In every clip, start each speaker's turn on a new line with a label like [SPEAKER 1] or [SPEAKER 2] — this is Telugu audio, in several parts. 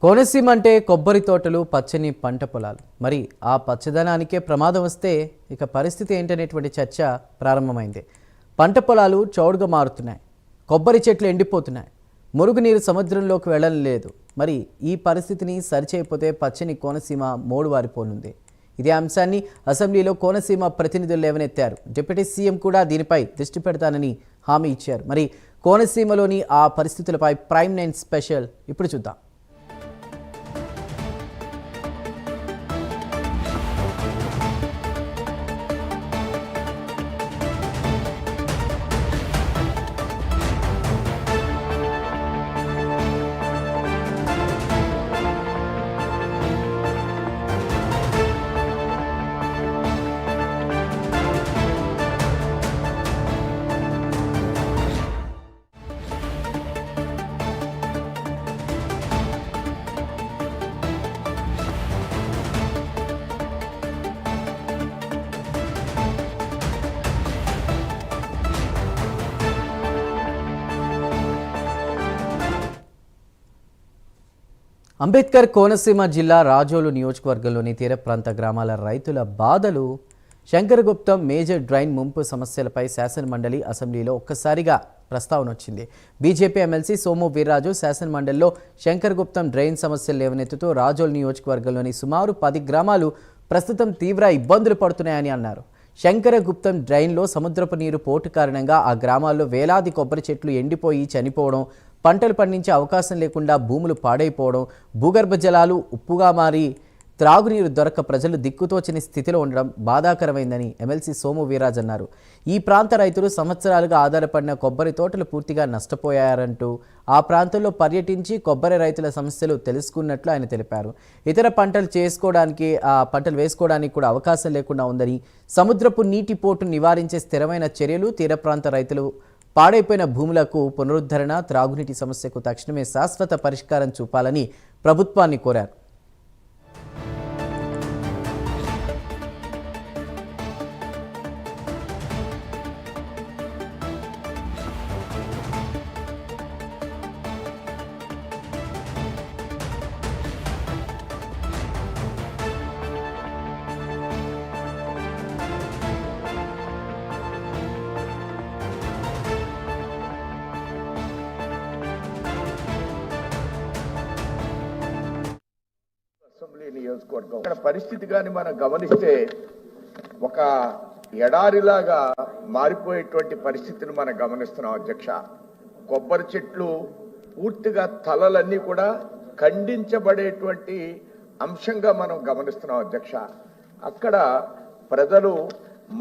[SPEAKER 1] కోనసీమ అంటే కొబ్బరి తోటలు, పచ్చని పంట పొలాలు. మరి ఆ పచ్చదనానికే ప్రమాదం వస్తే ఇక పరిస్థితి ఏంటనేటువంటి చర్చ ప్రారంభమైంది. పంట పొలాలు చౌడుగా మారుతున్నాయి, కొబ్బరి చెట్లు ఎండిపోతున్నాయి, మురుగునీరు సముద్రంలోకి వెళ్ళలేదు. మరి ఈ పరిస్థితిని సరిచేయకపోతే పచ్చని కోనసీమ మోడువారిపోనుంది. ఇదే అంశాన్ని అసెంబ్లీలో కోనసీమ ప్రతినిధులు లేవనెత్తారు. డిప్యూటీ సీఎం కూడా దీనిపై దృష్టి పెడతానని హామీ ఇచ్చారు. మరి కోనసీమలోని ఆ పరిస్థితులపై ప్రైమ్ 9 స్పెషల్ ఇప్పుడు చూద్దాం. అంబేద్కర్ కోనసీమ జిల్లా రాజోలు నియోజకవర్గంలోని తీర ప్రాంత గ్రామాల రైతుల బాధలు, శంకరగుప్తం మేజర్ డ్రైన్ ముంపు సమస్యలపై శాసనమండలి అసెంబ్లీలో ఒక్కసారిగా ప్రస్తావన వచ్చింది. బీజేపీ ఎమ్మెల్సీ సోము వీర్రాజు శాసనమండలిలో శంకరగుప్తం డ్రైన్ సమస్యలు లేవనెత్తుతూ రాజోలు నియోజకవర్గంలోని సుమారు 10 గ్రామాలు ప్రస్తుతం తీవ్ర ఇబ్బందులు పడుతున్నాయని అన్నారు. శంకరగుప్తం డ్రైన్లో సముద్రపు నీరు పోటు కారణంగా ఆ గ్రామాల్లో వేలాది కొబ్బరి చెట్లు ఎండిపోయి చనిపోవడం, పంటలు పండించే అవకాశం లేకుండా భూములు పాడైపోవడం, భూగర్భ జలాలు ఉప్పుగా మారి త్రాగునీరు దొరక్క ప్రజలు దిక్కుతోచని స్థితిలో ఉండడం బాధాకరమైందని ఎమ్మెల్సీ సోము వీర్రాజు అన్నారు. ఈ ప్రాంత రైతులు సంవత్సరాలుగా ఆధారపడిన కొబ్బరి తోటలు పూర్తిగా నష్టపోయారంటూ ఆ ప్రాంతంలో పర్యటించి కొబ్బరి రైతుల సమస్యలు తెలుసుకున్నట్లు ఆయన తెలిపారు. ఇతర పంటలు వేసుకోవడానికి కూడా అవకాశం లేకుండా ఉందని, సముద్రపు నీటి పోటు నివారించే స్థిరమైన చర్యలు, తీర ప్రాంత రైతులు పాడైపోయిన భూములకు పునరుద్ధరణ, త్రాగునీటి సమస్యకు తక్షణమే శాశ్వత పరిష్కారం చూపాలని ప్రభుత్వాన్ని కోరారు.
[SPEAKER 2] అసెంబ్లీ నియోజకవర్గం ఇక్కడ పరిస్థితి కానీ మనం గమనిస్తే ఒక ఎడారిలాగా మారిపోయేటువంటి పరిస్థితిని మనం గమనిస్తున్నాం అధ్యక్ష. కొబ్బరి చెట్లు పూర్తిగా తలలన్నీ కూడా ఖండించబడేటువంటి అంశంగా మనం గమనిస్తున్నాం అధ్యక్ష. అక్కడ ప్రజలు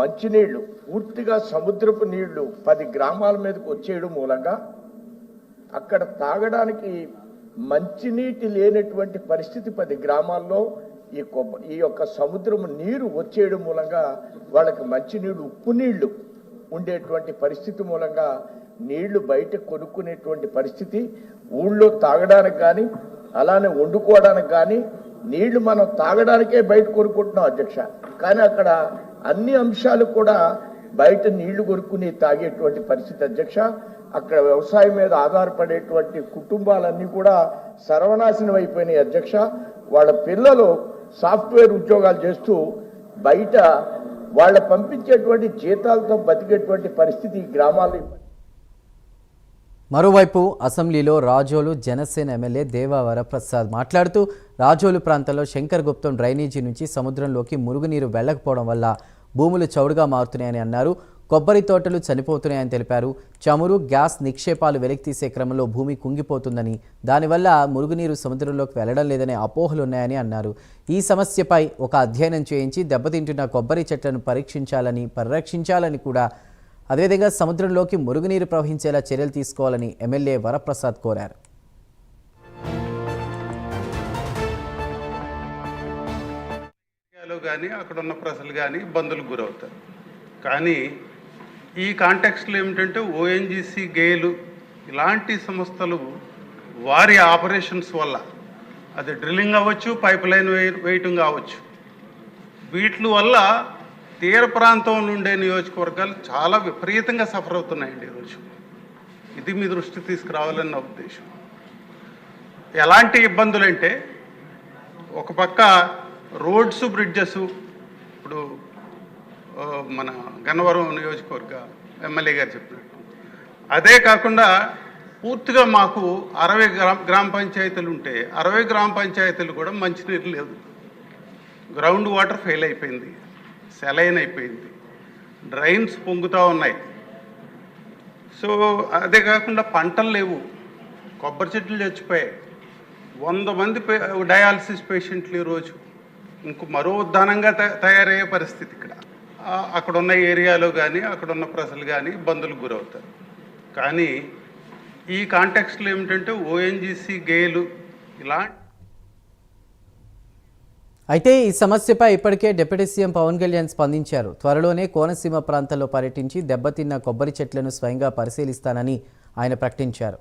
[SPEAKER 2] మంచినీళ్లు పూర్తిగా సముద్రపు నీళ్లు 10 గ్రామాల మీదకి వచ్చేయడం మూలంగా అక్కడ తాగడానికి మంచినీటి లేనటువంటి పరిస్థితి 10 గ్రామాల్లో ఈ యొక్క సముద్రము నీరు వచ్చేయడం మూలంగా వాళ్ళకి మంచినీళ్ళు, ఉప్పు నీళ్లు ఉండేటువంటి పరిస్థితి మూలంగా నీళ్లు బయట కొనుక్కునేటువంటి పరిస్థితి, ఊళ్ళో తాగడానికి కానీ అలానే వండుకోవడానికి కానీ నీళ్లు మనం తాగడానికే బయట కొనుక్కుంటున్నాం అధ్యక్ష. కానీ అక్కడ అన్ని అంశాలు కూడా బయట నీళ్లు కొనుక్కుని తాగేటువంటి పరిస్థితి అధ్యక్ష. అక్కడ వ్యవసాయం మీద ఆధారపడేటువంటి కుటుంబాలన్నీ కూడా సర్వనాశనం అయిపోయినాయి అధ్యక్ష. వాళ్ళ పిల్లలు సాఫ్ట్వేర్ ఉద్యోగాలు చేస్తూ బయట వాళ్ళ పంపించేటువంటి జీతాలతో బతికేటువంటి పరిస్థితి ఈ గ్రామాల్లో.
[SPEAKER 1] మరోవైపు అసెంబ్లీలో రాజోలు జనసేన ఎమ్మెల్యే దేవా వరప్రసాద్ మాట్లాడుతూ, రాజోలు ప్రాంతంలో శంకరగుప్తం డ్రైనేజీ నుంచి సముద్రంలోకి మురుగునీరు వెళ్లకపోవడం వల్ల భూములు చౌడుగా మారుతున్నాయని అన్నారు. కొబ్బరి తోటలు చనిపోతున్నాయని తెలిపారు. చమురు, గ్యాస్ నిక్షేపాలు వెలికితీసే క్రమంలో భూమి కుంగిపోతుందని, దానివల్ల మురుగునీరు సముద్రంలోకి వెళ్లడం లేదనే అపోహలున్నాయని అన్నారు. ఈ సమస్యపై ఒక అధ్యయనం చేయించి దెబ్బతింటున్న కొబ్బరి చెట్లను పరిరక్షించాలని కూడా, అదేవిధంగా సముద్రంలోకి మురుగునీరు ప్రవహించేలా చర్యలు తీసుకోవాలని ఎమ్మెల్యే వరప్రసాద్ కోరారు.
[SPEAKER 3] అక్కడ ఉన్న ప్రజలు కానీ ఇబ్బందులకు గురవుతారు. కానీ ఈ కాంటెక్స్ట్లో ఏమిటంటే ఓఎన్జీసీ, గేలు ఇలాంటి సంస్థలు వారి ఆపరేషన్స్ వల్ల, అది డ్రిల్లింగ్ అవ్వచ్చు, పైప్ లైన్ వేయటం కావచ్చు, వీటి వల్ల తీర ప్రాంతంలో ఉండే నియోజకవర్గాలు చాలా విపరీతంగా సఫర్ అవుతున్నాయండి ఈరోజు. ఇది మీ దృష్టికి తీసుకురావాలని నా ఉద్దేశం. ఎలాంటి ఇబ్బందులు అంటే ఒక పక్క రోడ్స్ బ్రిడ్జెస్ ఇప్పుడు మన గన్నవరం నియోజకవర్గ ఎమ్మెల్యే గారు చెప్పినట్టు, అదే కాకుండా పూర్తిగా మాకు 60 గ్రామ పంచాయతీలు ఉంటే 60 గ్రామ పంచాయతీలు కూడా మంచినీరు లేదు, గ్రౌండ్ వాటర్ ఫెయిల్ అయిపోయింది, సెలైన్ అయిపోయింది, డ్రైన్స్ పొంగుతూ ఉన్నాయి. సో అదే కాకుండా పంటలు లేవు, కొబ్బరి చెట్లు చచ్చిపోయాయి, 100 మంది డయాలసిస్ పేషెంట్లు ఈరోజు ఇంకో మరో ఉద్దానంగా తయారయ్యే పరిస్థితి ఇక్కడ. అక్కడ ఉన్న ఏరియాలో కానీ అక్కడ ఉన్న ప్రజలు కానీ ఇబ్బందులకు గురవుతారు. కానీ ఈ కాంటెక్స్ట్లో ఏమిటంటే ఓఎన్జీసీ గేలు ఇలాంటి
[SPEAKER 1] అయితే ఈ సమస్యపై ఇప్పటికే డిప్యూటీ సీఎం పవన్ కళ్యాణ్ స్పందించారు. త్వరలోనే కోనసీమ ప్రాంతంలో పర్యటించి దెబ్బతిన్న కొబ్బరి చెట్లను స్వయంగా పరిశీలిస్తానని ఆయన ప్రకటించారు.